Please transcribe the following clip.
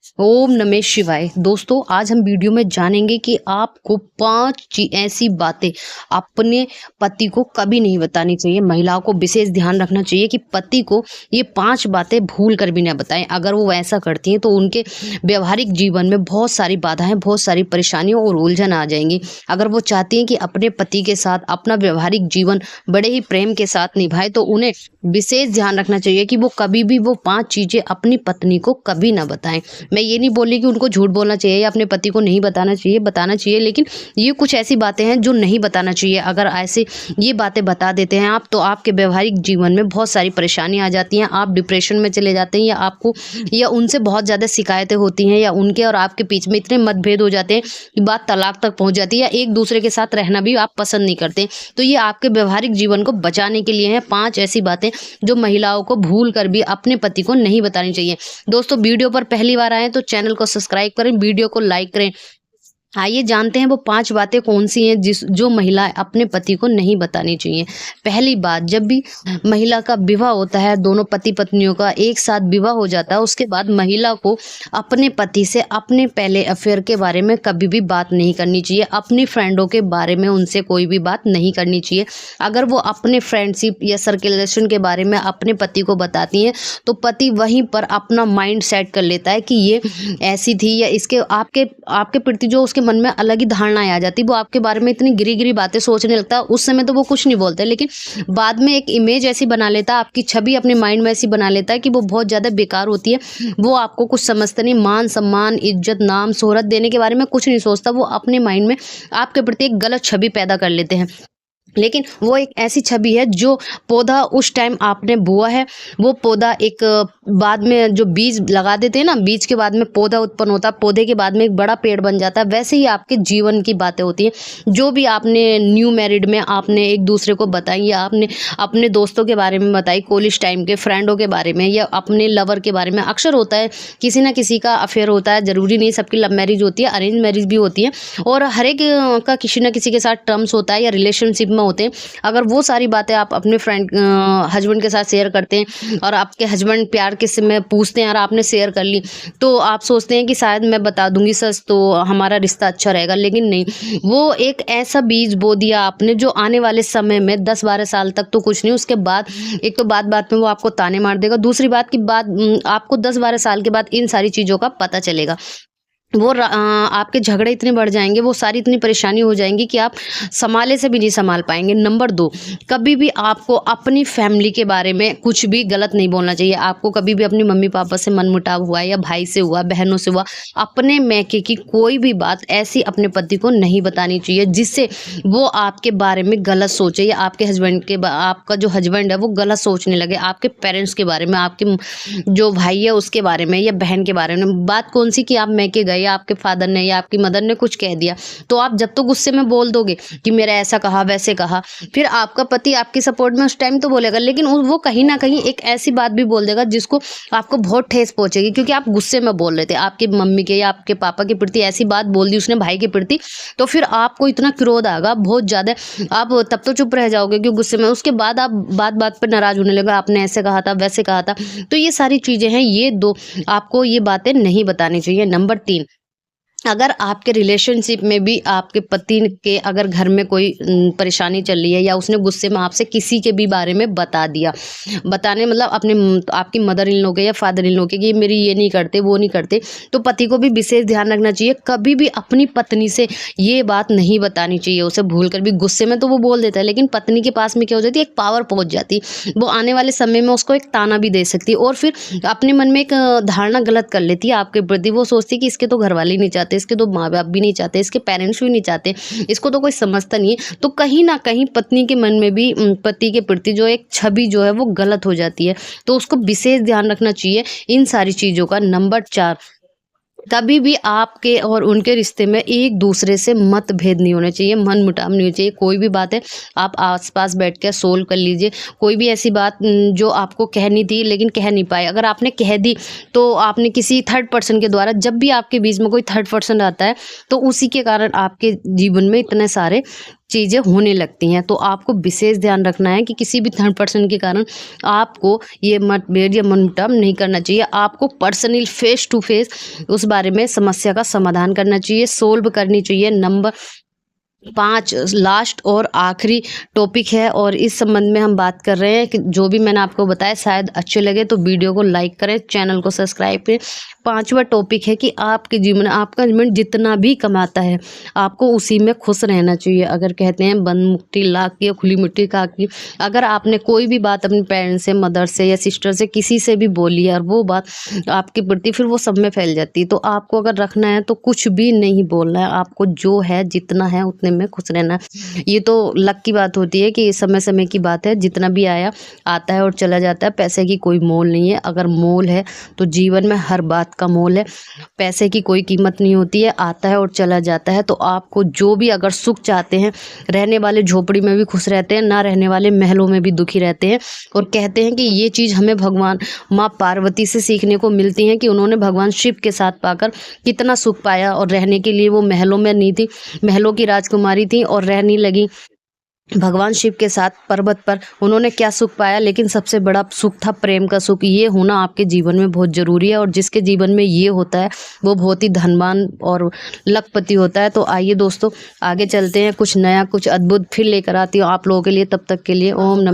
ओम नमः शिवाय। दोस्तों, आज हम वीडियो में जानेंगे कि आपको 5 ऐसी बातें अपने पति को कभी नहीं बतानी चाहिए। महिलाओं को विशेष ध्यान रखना चाहिए कि पति को ये 5 बातें भूल कर भी ना बताएं। अगर वो ऐसा करती हैं तो उनके व्यवहारिक जीवन में बहुत सारी बाधाएं, बहुत सारी परेशानियों और उलझन आ जाएंगी। अगर वो चाहती हैं कि अपने पति के साथ अपना व्यवहारिक जीवन बड़े ही प्रेम के साथ निभाए, तो उन्हें विशेष ध्यान रखना चाहिए कि वो कभी भी वो 5 चीजें अपनी पत्नी को कभी ना बताएं। मैं ये नहीं बोल रही कि उनको झूठ बोलना चाहिए या अपने पति को नहीं बताना चाहिए, बताना चाहिए, लेकिन ये कुछ ऐसी बातें हैं जो नहीं बताना चाहिए। अगर ऐसे ये बातें बता देते हैं आप, तो आपके व्यवहारिक जीवन में बहुत सारी परेशानी आ जाती हैं। आप डिप्रेशन में चले जाते हैं, या उनसे बहुत ज़्यादा शिकायतें होती हैं, या उनके और आपके बीच में इतने मतभेद हो जाते हैं कि बात तलाक तक पहुँच जाती है, या एक दूसरे के साथ रहना भी आप पसंद नहीं करते। तो ये आपके व्यवहारिक जीवन को बचाने के लिए हैं 5 ऐसी बातें जो महिलाओं को भूल कर भी अपने पति को नहीं बतानी चाहिए। दोस्तों, वीडियो पर पहली बार आए तो चैनल को सब्सक्राइब करें, वीडियो को लाइक करें। आइए जानते हैं वो 5 बातें कौन सी हैं जो महिला अपने पति को नहीं बतानी चाहिए। पहली बात, जब भी महिला का विवाह होता है, दोनों पति पत्नियों का एक साथ विवाह हो जाता है, उसके बाद महिला को अपने पति से अपने पहले अफेयर के बारे में कभी भी बात नहीं करनी चाहिए। अपनी फ्रेंडों के बारे में उनसे कोई भी बात नहीं करनी चाहिए। अगर वो अपने फ्रेंडशिप या सर्कुलेशन के बारे में अपने पति को बताती हैं, तो पति वहीं पर अपना माइंड सेट कर लेता है कि ये ऐसी थी, या इसके आपके प्रति जो उसके मन में अलग ही धारणाएं आ जाती। वो आपके बारे में इतनी गिरी गिरी बातें सोचने लगता है। उस समय तो वो कुछ नहीं बोलते, लेकिन बाद में एक इमेज ऐसी बना लेता है, आपकी छवि अपने माइंड में ऐसी बना लेता है कि वो बहुत ज्यादा बेकार होती है। वो आपको कुछ समझता नहीं, मान सम्मान, इज्जत, नाम, शोहरत देने के बारे में कुछ नहीं सोचता। वो अपने माइंड में आपके प्रति एक गलत छवि पैदा कर लेते हैं। लेकिन वो एक ऐसी छवि है जो पौधा उस टाइम आपने बोआ है, वो पौधा एक बाद में जो बीज लगा देते हैं ना, बीज के बाद में पौधा उत्पन्न होता है, पौधे के बाद में एक बड़ा पेड़ बन जाता है। वैसे ही आपके जीवन की बातें होती हैं जो भी आपने न्यू मैरिड में आपने एक दूसरे को बताई, या आपने अपने दोस्तों के बारे में बताई, कॉलेज टाइम के फ्रेंडों के बारे में, या अपने लवर के बारे में। अक्सर होता है किसी ना किसी का अफेयर होता है, जरूरी नहीं सबकी लव मैरिज होती है, अरेंज मैरिज भी होती है, और हर एक का किसी ना किसी के साथ टर्म्स होता है या रिलेशनशिप में होते हैं। अगर वो सारी बातें आप अपने फ्रेंड हस्बैंड के साथ शेयर करते हैं, और आपके हस्बैंड प्यार किससे में पूछते हैं और आपने शेयर कर ली, तो आप सोचते हैं कि शायद मैं बता दूंगी सच तो हमारा रिश्ता अच्छा रहेगा। लेकिन नहीं, वो एक ऐसा बीज बो दिया आपने जो आने वाले समय में 10-12 साल तक तो कुछ नहीं, उसके बाद एक तो बात में वो आपको ताने मार देगा, दूसरी बात की बात आपको 10-12 साल के बाद इन सारी चीज़ों का पता चलेगा। वो आपके झगड़े इतने बढ़ जाएंगे, वो सारी इतनी परेशानी हो जाएंगी कि आप संभाले से भी नहीं संभाल पाएंगे। नंबर 2, कभी भी आपको अपनी फैमिली के बारे में कुछ भी गलत नहीं बोलना चाहिए। आपको कभी भी अपनी मम्मी पापा से मनमुटाव हुआ, या भाई से हुआ, बहनों से हुआ, अपने मैके की कोई भी बात ऐसी अपने पति को नहीं बतानी चाहिए जिससे वो आपके बारे में गलत सोचे, या आपके हस्बैंड के आपका जो हस्बैंड है वो गलत सोचने लगे आपके पेरेंट्स के बारे में, आपके जो भाई है उसके बारे में, या बहन के बारे में। बात कौन सी कि आप मैके गए, या आपके फादर ने या आपकी मदर ने कुछ कह दिया, तो आप जब तो गुस्से में बोल दोगे कि मेरा ऐसा कहा वैसे कहा, फिर आपका पति आपके सपोर्ट में उस टाइम तो बोलेगा, लेकिन वो कहीं ना कहीं एक ऐसी बात भी बोल देगा जिसको आपको बहुत ठेस पहुंचेगी, क्योंकि आप गुस्से में बोल रहे थे। आपकी मम्मी के या आपके पापा के प्रति ऐसी बात बोल दी उसने भाई के प्रति, तो फिर आपको इतना क्रोध आएगा बहुत ज्यादा, आप तब तो चुप रह जाओगे क्योंकि गुस्से में, उसके बाद आप बात पर नाराज होने लगे, आपने ऐसे कहा था वैसे कहा था। तो ये सारी चीजें हैं, ये 2 आपको ये बातें नहीं बतानी चाहिए। नंबर 3, अगर आपके रिलेशनशिप में भी आपके पति के अगर घर में कोई परेशानी चल रही है, या उसने गुस्से में आपसे किसी के भी बारे में बता दिया, बताने मतलब आपकी मदर इन लो के या फादर इन लो के कि मेरी ये नहीं करते वो नहीं करते, तो पति को भी विशेष ध्यान रखना चाहिए। कभी भी अपनी पत्नी से ये बात नहीं बतानी चाहिए। उसे भूल कर भी गुस्से में तो वो बोल देता है, लेकिन पत्नी के पास में क्या हो जाती है, एक पावर पहुंच जाती है। वो आने वाले समय में उसको एक ताना भी दे सकती है, और फिर अपने मन में एक धारणा गलत कर लेती है आपके प्रति। वो सोचती है कि इसके तो घर वाले नहीं चाहते, इसके तो माँ बाप भी नहीं चाहते, इसके पेरेंट्स भी नहीं चाहते, इसको तो कोई समझता नहीं है। तो कहीं ना कहीं पत्नी के मन में भी पति के प्रति जो एक छवि जो है वो गलत हो जाती है। तो उसको विशेष ध्यान रखना चाहिए इन सारी चीजों का। नंबर 4, कभी भी आपके और उनके रिश्ते में एक दूसरे से मतभेद नहीं होने चाहिए, मन मुटाव नहीं होना चाहिए। कोई भी बात है आप आसपास बैठ कर सोल्व कर लीजिए। कोई भी ऐसी बात जो आपको कहनी थी लेकिन कह नहीं पाए, अगर आपने कह दी तो आपने किसी थर्ड पर्सन के द्वारा, जब भी आपके बीच में कोई थर्ड पर्सन आता है तो उसी के कारण आपके जीवन में इतने सारे चीज़ें होने लगती हैं। तो आपको विशेष ध्यान रखना है कि किसी भी थर्ड पर्सन के कारण आपको ये मतभेद या मनमुटाव नहीं करना चाहिए। आपको पर्सनली फेस टू फेस उस बारे में समस्या का समाधान करना चाहिए, सोल्व करनी चाहिए। नंबर 5 लास्ट और आखिरी टॉपिक है और इस संबंध में हम बात कर रहे हैं कि जो भी मैंने आपको बताया शायद अच्छे लगे तो वीडियो को लाइक करें, चैनल को सब्सक्राइब करें। 5वां टॉपिक है कि आपके जीवन आपका हस्बैंड जितना भी कमाता है आपको उसी में खुश रहना चाहिए। अगर कहते हैं बंद मुट्ठी लाख की या खुली मुट्ठी काख की, अगर आपने कोई भी बात अपने पेरेंट्स से, मदर से या सिस्टर से किसी से भी बोली है और वो बात आपके प्रति फिर वो सब में फैल जाती है, तो आपको अगर रखना है तो कुछ भी नहीं बोलना है। आपको जो है जितना है उतने में खुश रहना। ये तो लक की बात होती है कि समय समय की बात है, जितना भी आया आता है और चला जाता है। पैसे की कोई मोल नहीं है। अगर मोल है तो जीवन में हर बात का मोल है। पैसे की कोई कीमत नहीं होती है, आता है और चला जाता है। तो आपको जो भी अगर सुख चाहते हैं, रहने वाले झोपड़ी में भी खुश रहते हैं, ना रहने वाले महलों में भी दुखी रहते हैं। और कहते हैं कि ये चीज़ हमें भगवान माँ पार्वती से सीखने को मिलती है कि उन्होंने भगवान शिव के साथ पाकर कितना सुख पाया और रहने के लिए वो महलों में नहीं थी, महलों की राजकुमारी थी और रहने लगी भगवान शिव के साथ पर्वत पर। उन्होंने क्या सुख पाया, लेकिन सबसे बड़ा सुख था प्रेम का सुख। ये होना आपके जीवन में बहुत ज़रूरी है और जिसके जीवन में ये होता है वो बहुत ही धनवान और लखपति होता है। तो आइए दोस्तों आगे चलते हैं, कुछ नया कुछ अद्भुत फिर लेकर आती हूँ आप लोगों के लिए। तब तक के लिए ओम नमः